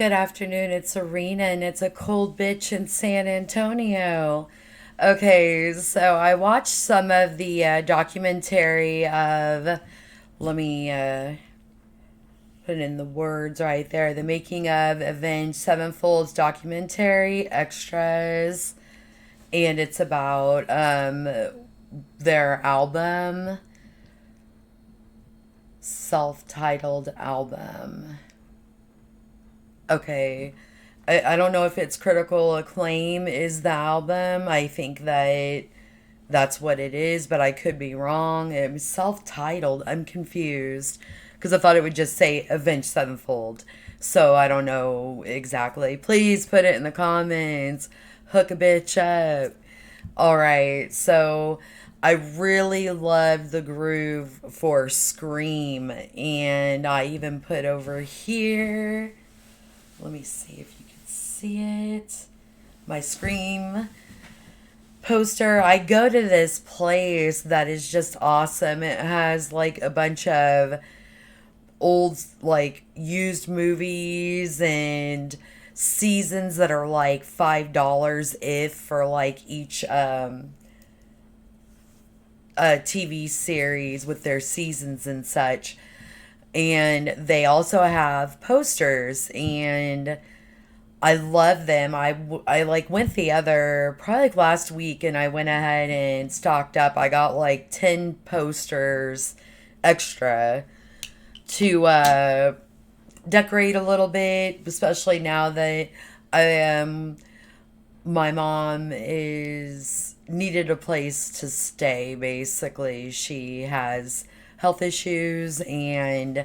Good afternoon, it's Serena, and it's a cold bitch in San Antonio. Okay, so I watched some of the documentary of, let me put in the words right there, the making of Avenged Sevenfold's documentary extras, and it's about their album, self-titled album. Okay. I don't know if it's critical acclaim is the album. I think that that's what it is, but I could be wrong. It was self-titled. I'm confused because I thought it would just say Avenged Sevenfold. So I don't know exactly. Please put it in the comments. Hook a bitch up. All right. So I really love the groove for Scream, and I even put over here. Let me see if you can see it. My Scream poster. I go to this place that is just awesome. It has like a bunch of old, like used movies and seasons that are like $5 if for like each TV series with their seasons and such. And they also have posters, and I love them. I like went the other probably like last week, and I went ahead and stocked up. I got like 10 posters extra to decorate a little bit, especially now that I am my mom is needed a place to stay. Basically, she has health issues, and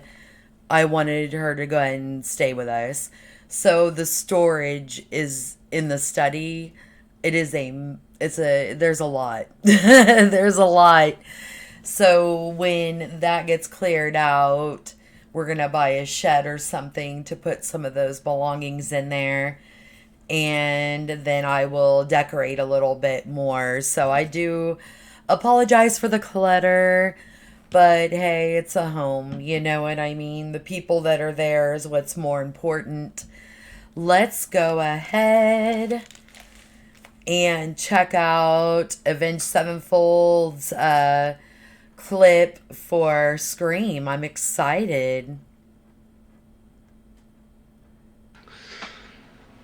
I wanted her to go ahead and stay with us. So the storage is in the study. There's a lot. There's a lot. So when that gets cleared out, we're going to buy a shed or something to put some of those belongings in there. And then I will decorate a little bit more. So I do apologize for the clutter, but hey, it's a home. You know what I mean? The people that are there is what's more important. Let's go ahead and check out Avenged Sevenfold's clip for Scream. I'm excited.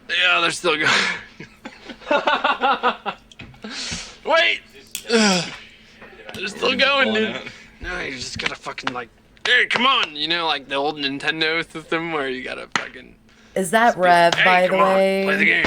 Yeah, they're still going. Wait! They're still going, dude. No, you just gotta fucking like, hey, come on! You know, like the old Nintendo system where you gotta fucking. Is that Rev, Hey, by the come on, way? play the game.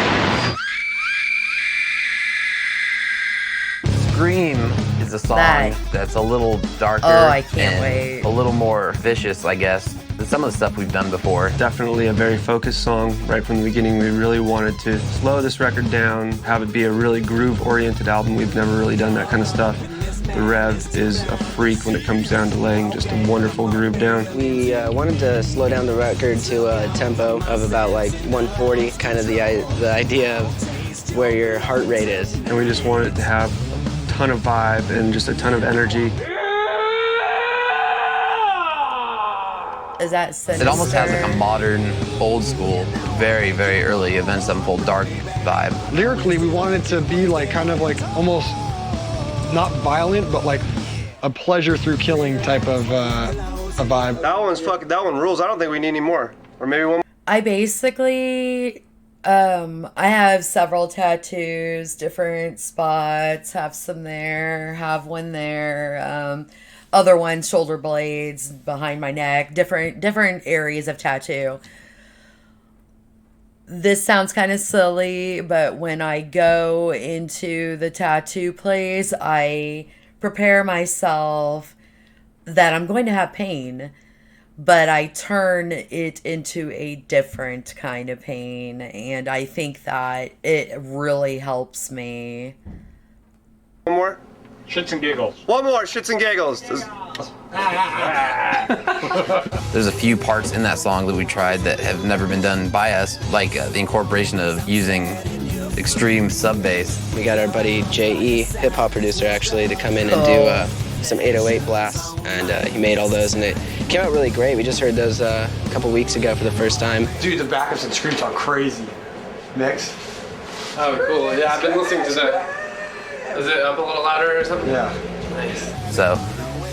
Scream is a song that's a little darker Oh, I can't and wait. a little more vicious, I guess, than some of the stuff we've done before. Definitely a very focused song. Right from the beginning, we really wanted to slow this record down, have it be a really groove-oriented album. We've never really done that kind of stuff. The Rev is a freak when it comes down to laying just a wonderful groove down. We wanted to slow down the record to a tempo of about like 140, kind of the idea of where your heart rate is. And we just wanted it to have a ton of vibe and just a ton of energy. Is that sinister? It almost has like a modern, old school, very, very early Avenged Sevenfold dark vibe. Lyrically, we wanted it to be like kind of like almost not violent, but like a pleasure through killing type of a vibe. That one rules. I don't think we need any more. Or maybe one more. I basically, I have several tattoos, different spots, have some there, have one there, other ones, shoulder blades, behind my neck, different areas of tattoo. This sounds kind of silly, but when I go into the tattoo place, I prepare myself that I'm going to have pain, but I turn it into a different kind of pain, and I think that it really helps me. One more? Shits and giggles. One more, shits and giggles. There's a few parts in that song that we tried that have never been done by us, like the incorporation of using extreme sub bass. We got our buddy J.E., hip-hop producer, actually, to come in and do some 808 blasts, and he made all those, and it came out really great. We just heard those a couple weeks ago for the first time. Dude, the backups and screams are crazy. Mix? Oh, cool. Yeah, I've been listening to that. Is it up a little louder or something? Yeah. Nice. So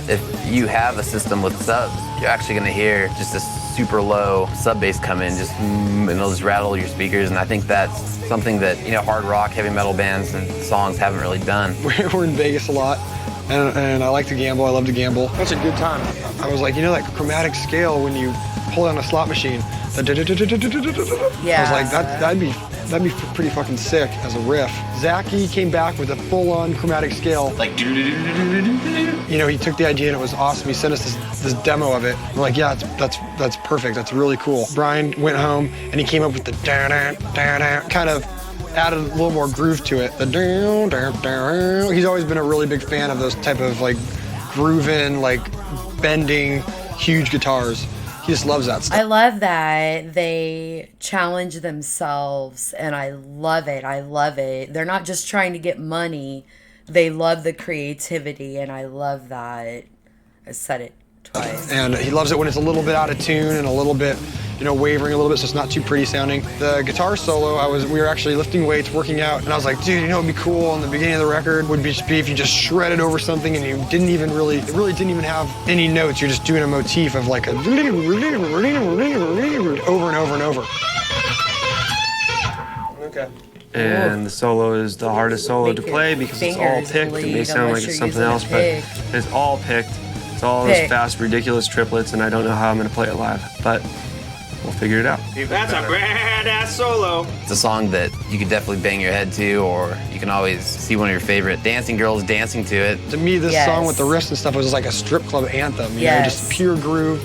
if you have a system with subs, you're actually going to hear just this super low sub bass come in, and it'll just rattle your speakers. And I think that's something that, hard rock, heavy metal bands and songs haven't really done. We're in Vegas a lot, and I like to gamble. I love to gamble. That's a good time. I was like, that chromatic scale when you pull it on a slot machine. Yeah. I was like, that'd be pretty fucking sick as a riff. Zachy came back with a full-on chromatic scale. Like, He took the idea and it was awesome. He sent us this demo of it. We're like, yeah, that's perfect. That's really cool. Brian went home and he came up with the kind of added a little more groove to it. He's always been a really big fan of those type of grooving, bending, huge guitars. He just loves that stuff. I love that they challenge themselves, and I love it. I love it. They're not just trying to get money. They love the creativity, and I love that. I said it twice. And he loves it when it's a little bit out of tune and a little bit, wavering a little bit, so it's not too pretty sounding. The guitar solo, we were actually lifting weights, working out, and I was like, dude, it'd be cool in the beginning of the record would be if you just shredded over something and you it really didn't even have any notes. You're just doing a motif of over and over and over. Okay. And the solo is the hardest solo Make to your play because it's all fingers picked. It may bleed sound like unless it's you're something using a else, but pick. it's all picked. It's all those Pick. fast, ridiculous triplets, and I don't know how I'm going to play it live, but we'll figure it out. That's a badass solo. it's a song that you could definitely bang your head to, or you can always see one of your favorite dancing girls dancing to it. To me, this Yes. song with the riffs and stuff was like a strip club anthem, Yes. just pure groove.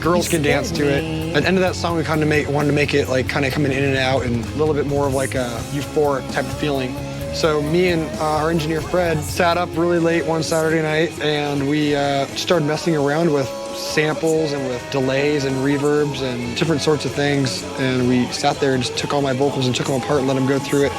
Girls can dance to it. At the end of that song, we wanted to make it kind of coming in and out and a little bit more of a euphoric type of feeling. So me and our engineer Fred sat up really late one Saturday night and we started messing around with samples and with delays and reverbs and different sorts of things. And we sat there and just took all my vocals and took them apart and let them go through it.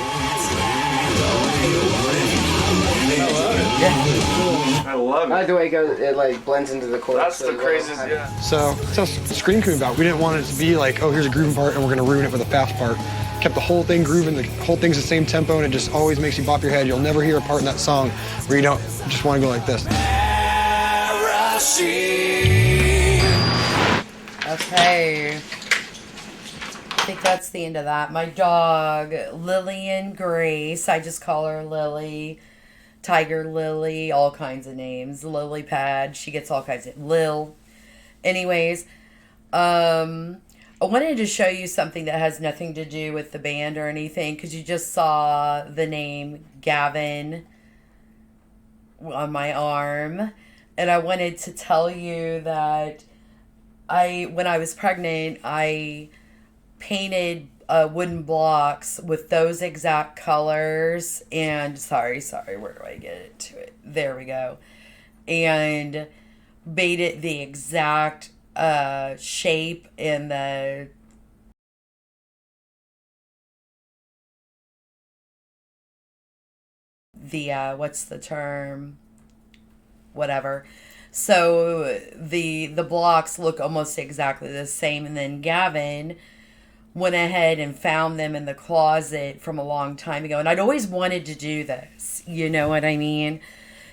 I love I like the way it blends into the chorus. That's the craziest, yeah. So that's how Scream came about. We didn't want it to be oh, here's a grooving part and we're gonna ruin it with a fast part. Kept the whole thing grooving, the whole thing's the same tempo, and it just always makes you bop your head. You'll never hear a part in that song where you don't just want to go like this. Okay. I think that's the end of that. My dog, Lillian Grace, I just call her Lily. Tiger Lily, all kinds of names. Lily Pad, she gets all kinds of Lil. Anyways, I wanted to show you something that has nothing to do with the band or anything, because you just saw the name Gavin on my arm. And I wanted to tell you that when I was pregnant, I painted wooden blocks with those exact colors and sorry, where do I get it to it? There we go. And made it the exact shape and the what's the term? Whatever. So the blocks look almost exactly the same, and then Gavin went ahead and found them in the closet from a long time ago. And I'd always wanted to do this. You know what I mean?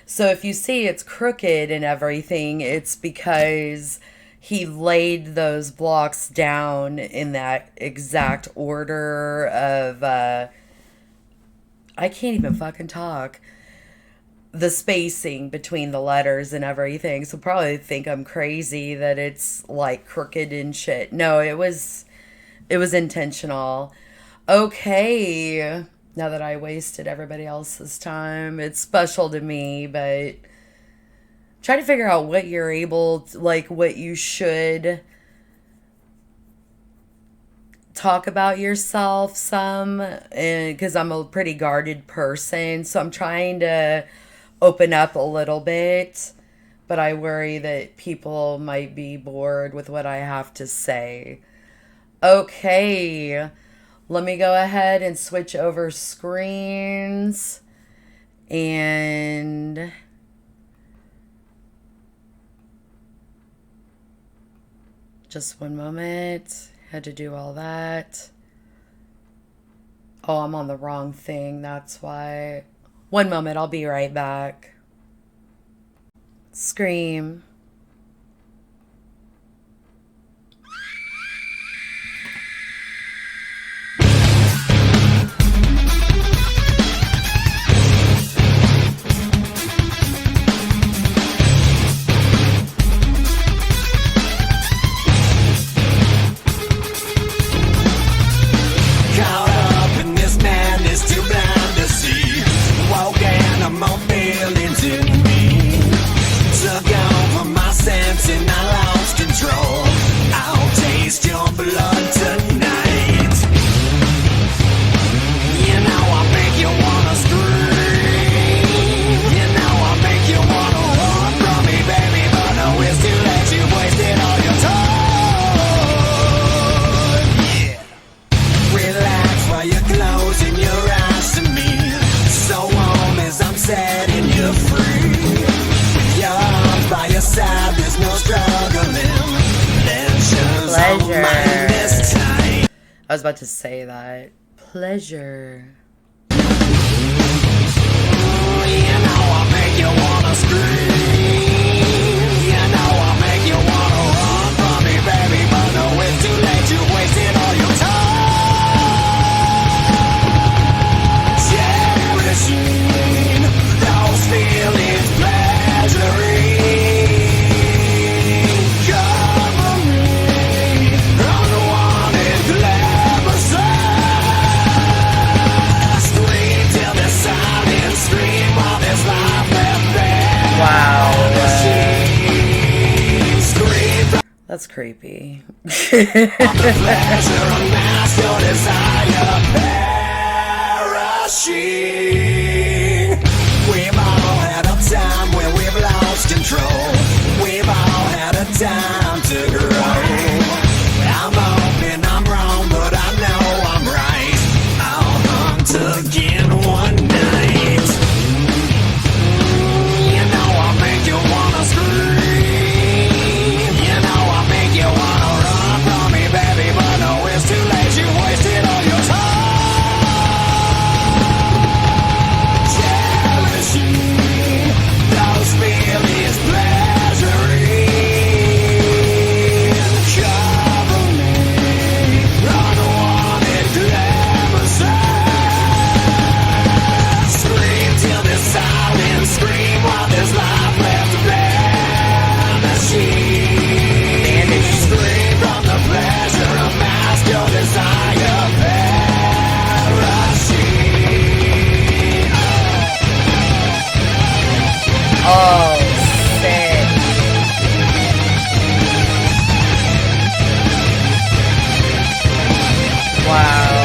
So if you see it's crooked and everything, it's because he laid those blocks down in that exact order of, I can't even fucking talk. The spacing between the letters and everything. So probably think I'm crazy that it's crooked and shit. No, it was intentional. Okay. Now that I wasted everybody else's time, it's special to me, but try to figure out what you're able to, what you should talk about yourself some, and because I'm a pretty guarded person, so I'm trying to open up a little bit, but I worry that people might be bored with what I have to say. Okay, let me go ahead and switch over screens. And Just one moment. Had to do all that. Oh, I'm on the wrong thing. That's why. One moment. I'll be right back. Scream. I was about to say that. Pleasure. You know I make you wanna scream. You know I make you wanna run from me, baby, but no, it's too late. You wasted all your time. Cherishing those feelings, pleasuring. Wow. That's creepy. We've all had a time where we've lost control. We've all had a time to grow. I'm hoping I'm wrong, but I know I'm right. I'll hunt again one night. You know I make you wanna scream. You know I make you wanna run from me, baby, but no, it's too late. You wasted all your time. Those feelings, pleasuring. Cover me, unwanted glamorous. Scream till there's silence, scream while there's life left vanishing. Scream from the pleasure of mask your desire perishing. Oh, sick. Wow.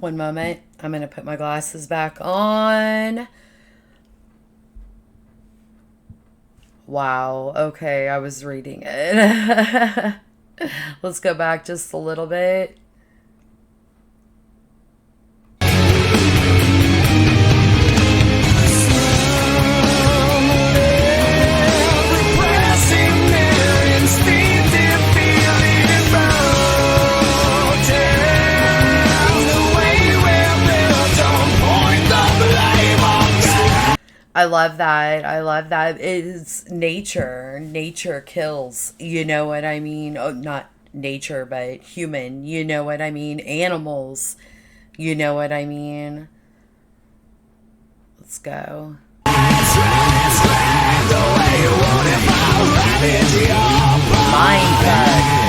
One moment. I'm going to put my glasses back on. Wow. Okay, I was reading it. Let's go back just a little bit. I love that. I love that. It's nature. Nature kills. You know what I mean? Oh, not nature, but human. You know what I mean? Animals. You know what I mean? Let's go. Mindfuck.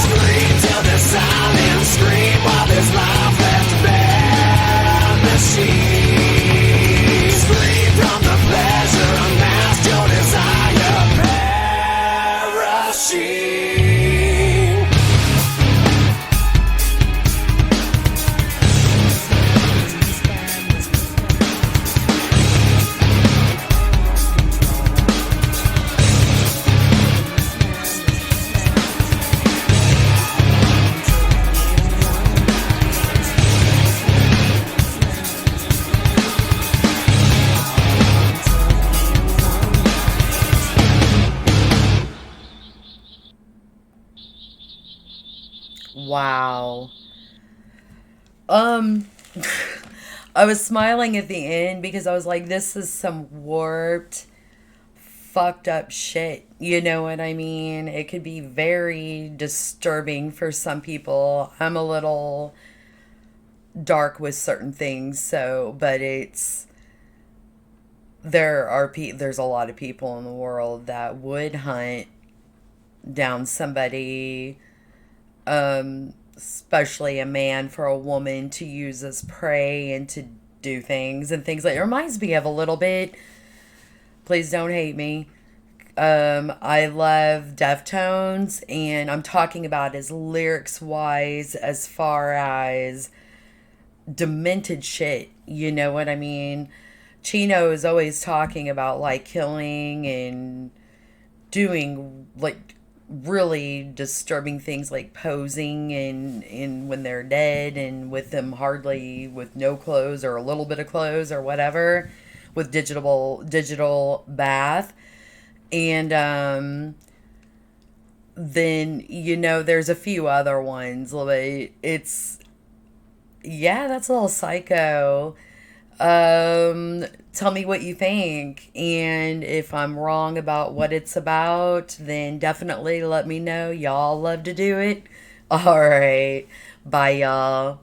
Scream Wow. Um, I was smiling at the end because I was like, this is some warped, fucked up shit. You know what I mean? It could be very disturbing for some people. I'm a little dark with certain things, so, but there's a lot of people in the world that would hunt down somebody, especially a man, for a woman to use as prey and to do things and things like it reminds me of a little bit. Please don't hate me. I love Deftones, and I'm talking about as lyrics wise, as far as demented shit. You know what I mean? Chino is always talking about like killing and doing like really disturbing things like posing and when they're dead and with them hardly with no clothes or a little bit of clothes or whatever with digital bath and then there's a few other ones like it's yeah, that's a little psycho. Tell me what you think. And if I'm wrong about what it's about, then definitely let me know. Y'all love to do it. All right. Bye, y'all.